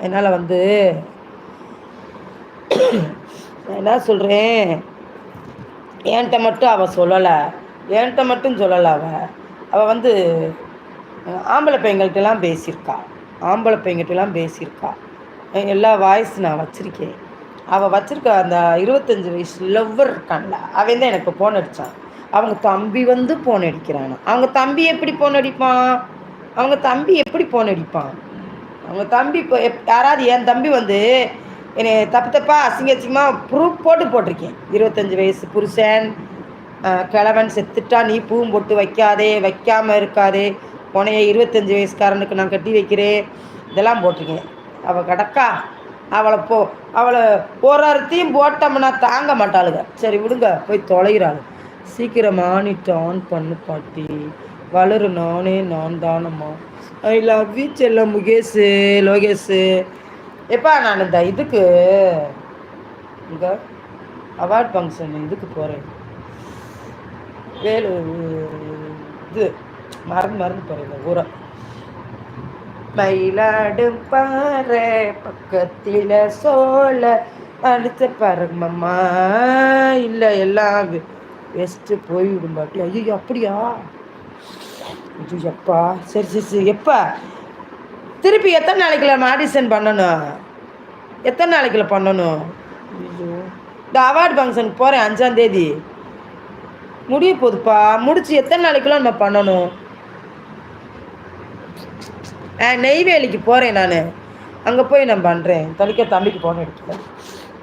என்னால் வந்து நான் என்ன சொல்கிறேன், என்கிட்ட மட்டும் அவள் சொல்லலை, என்கிட்ட மட்டும் சொல்லலை. அவள் வந்து ஆம்பளை பையங்கள்ட்டெல்லாம் பேசியிருக்கா, ஆம்பளை பையன்கிட்டலாம் பேசியிருக்கா. எல்லா வாய்ஸ் நான் வச்சுருக்கேன். அவள் வச்சுருக்க அந்த 25 வயசு லவ்வர் இருக்கான்ல, அவன் தான் எனக்கு ஃபோன் அடித்தான். அவங்க தம்பி வந்து ஃபோன் அடிக்கிறானா? அவங்க தம்பி எப்படி ஃபோன் அடிப்பான்? அவங்க தம்பி எப்படி ஃபோன் அடிப்பான்? அவங்க தம்பி இப்போ யாராவது என் தம்பி வந்து என்னை தப்பு தப்பாக அசிங்கமாக ப்ரூஃப் போட்டிருக்கேன். 25 வயசு புருஷன் கிழவன் செத்துட்டா நீ பூவும் போட்டு வைக்காதே, வைக்காமல் இருக்காதே, உனைய 25 வயசுக்காரனுக்கு நான் கட்டி வைக்கிறேன், இதெல்லாம் போட்டிருக்கேன். அவள் கிடக்கா, அவளை ஒரு அர்த்தையும் போட்டோம்னா தாங்க மாட்டாளுங்க. சரி விடுங்க, போய் தொலைகிறாள். சீக்கிரம் மானிட்டு ஆன் பண்ணு பாட்டி, வளரு நானே நான் தானம்மா. ஐ லவ் யூ செல்லம் முகேஷு லோகேஷு. எப்பா நான் இந்த இதுக்கு இங்கே அவார்ட் ஃபங்க்ஷன் இதுக்கு போகிறேன், இது மறந்து போகிறேன் ஊரை. மயிலாடும் பாறை பக்கத்தில் சோழ அடுத்த பாருங்கம்மா. இல்லை எல்லாம் வெஸ்ட்டு போய்விடும் பாட்டி. ஐயோ அப்படியா? ஐயோ எப்பா, சரி எப்பா திருப்பி எத்தனை நாளைக்குள்ள ஆடிஷன் பண்ணணும்? எத்தனை நாளைக்குள்ள பண்ணணும்? ஐயோ இந்த அவார்டு ஃபங்க்ஷனுக்கு போகிறேன் 5ஆம் தேதி முடிய போகுதுப்பா. முடிச்சு எத்தனை நாளைக்குள்ள நம்ம பண்ணணும்? நெய்வேலிக்கு போகிறேன் நான், அங்கே போய் நான் பண்ணுறேன். தலிக்க தம்பிக்கு போன எடுத்துக்கிறேன்.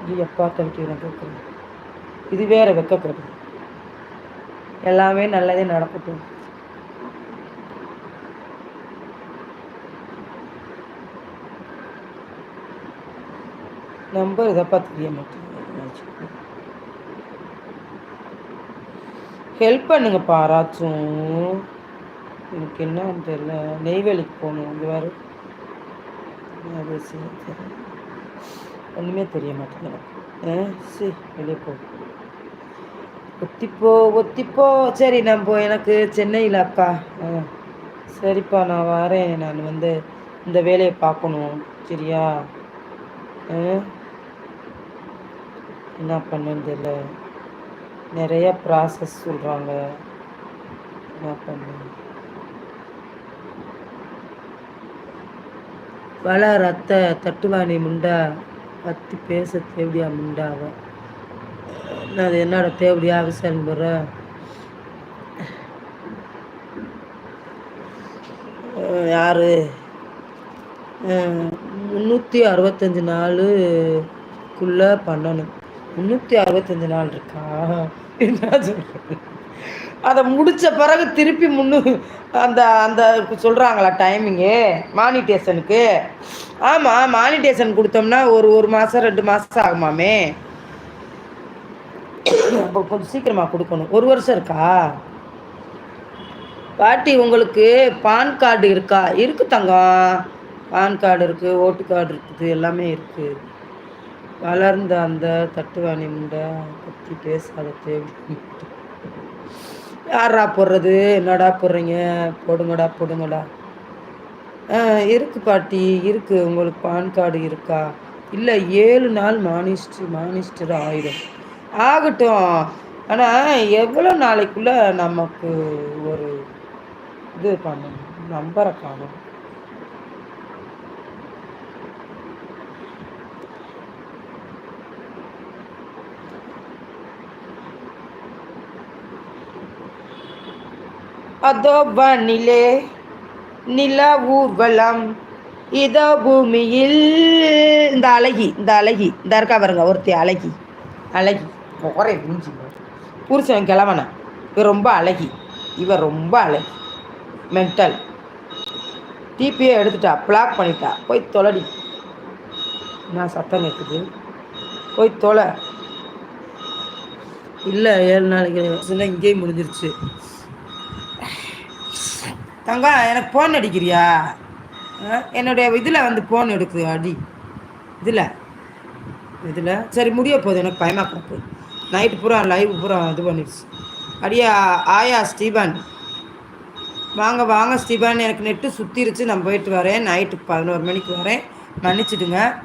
இது எப்பா தலிக்க நான் கேட்குறேன். இது வேற வைக்கக்கூடாது. எல்லாமே நல்லதே நடக்கட்டும். நம்பர் இதப்பா தெரிய மாட்டேங்குது. ஹெல்ப் பண்ணுங்கப்பா யாராச்சும். எனக்கு என்னன்னு தெரியல. நெய்வேலிக்கு போகணும். இங்கே வேறு ஒன்றுமே தெரிய மாட்டேங்குது. சரி வெளியே போ, ஒத்திப்போ. சரி நம்ம எனக்கு சென்னையில் அக்கா. சரிப்பா நான் வரேன். நான் வந்து இந்த வேலையை பார்க்கணும். சரியா? என்ன பண்ணுன்னு தெரியல. நிறைய ப்ராசஸ் சொல்கிறாங்க. என்ன பண்ண வள ரத்த தட்டுவாணி முண்டா பற்றி பேச தேவடியா முண்டாவ. அது என்னோட தேவடியா அவசரம் போகிற. யார் 365 நாளுக்குள்ளே பண்ணணும். 365 நாள் இருக்கா? என்ன சொல்கிறது? அதை முடித்த பிறகு திருப்பி அந்த அந்த சொல்கிறாங்களா டைமிங்கு மானிட்டேஷனுக்கு? ஆமாம், மானிட்டேஷன் கொடுத்தோம்னா ஒரு மாதம் 2 மாதம் ஆகுமாமே. அப்போ கொஞ்சம் சீக்கிரமாக கொடுக்கணும். 1 வருஷம் இருக்கா பாட்டி? உங்களுக்கு பான் கார்டு இருக்கா? இருக்குது தங்கம், பான் கார்டு இருக்குது, ஓட்டு கார்டு இருக்குது, எல்லாமே இருக்குது. வளர்ந்த அந்த தட்டுவாணி முண்டை பற்றி பேசாத தேவை. யாரா போடுறது? என்னடா போடுறீங்க? போடுங்கடா. இருக்குது பாட்டி, இருக்குது. உங்களுக்கு பான் கார்டு இருக்கா? இல்லை 7 நாள் மானிஸ்டர் ஆகட்டும். ஆனால் எவ்வளோ நாளைக்குள்ளே நமக்கு ஒரு இது பண்ணணும், நம்பரை காணும். அதோ வானிலே நில ஊர்வலம், இதோ பூமியில் இந்த அழகி இந்த இருக்கா பாருங்க ஒருத்தி அழகி ஒரே மூஞ்சி. புருஷன் கிழவன இவ ரொம்ப அழகி, மென்டல். டிபியை எடுத்துட்டா, பிளாக் பண்ணிட்டா. போய் தொலைடி. நான் சத்தம் கேட்குது, போய் தொலை. இல்லை 7 நாளைக்கு இங்கேயும் முடிஞ்சிருச்சு. தங்கம் எனக்கு ஃபோன் அடிக்கிறியா? என்னுடைய இதில் வந்து ஃபோன் எடுக்குது அடி. இதில் சரி முடிய போகுது. எனக்கு பயமாக கிடக்கு. நைட்டு பூரா லைவ் பூரா இது பண்ணிடுச்சு. அடியா ஆயா ஸ்டீபன், வாங்க ஸ்டீபன். எனக்கு நெட்டு சுற்றிருச்சு, நான் போயிட்டு வரேன். நைட்டு 11 மணிக்கு வரேன். மன்னிச்சிடுங்க.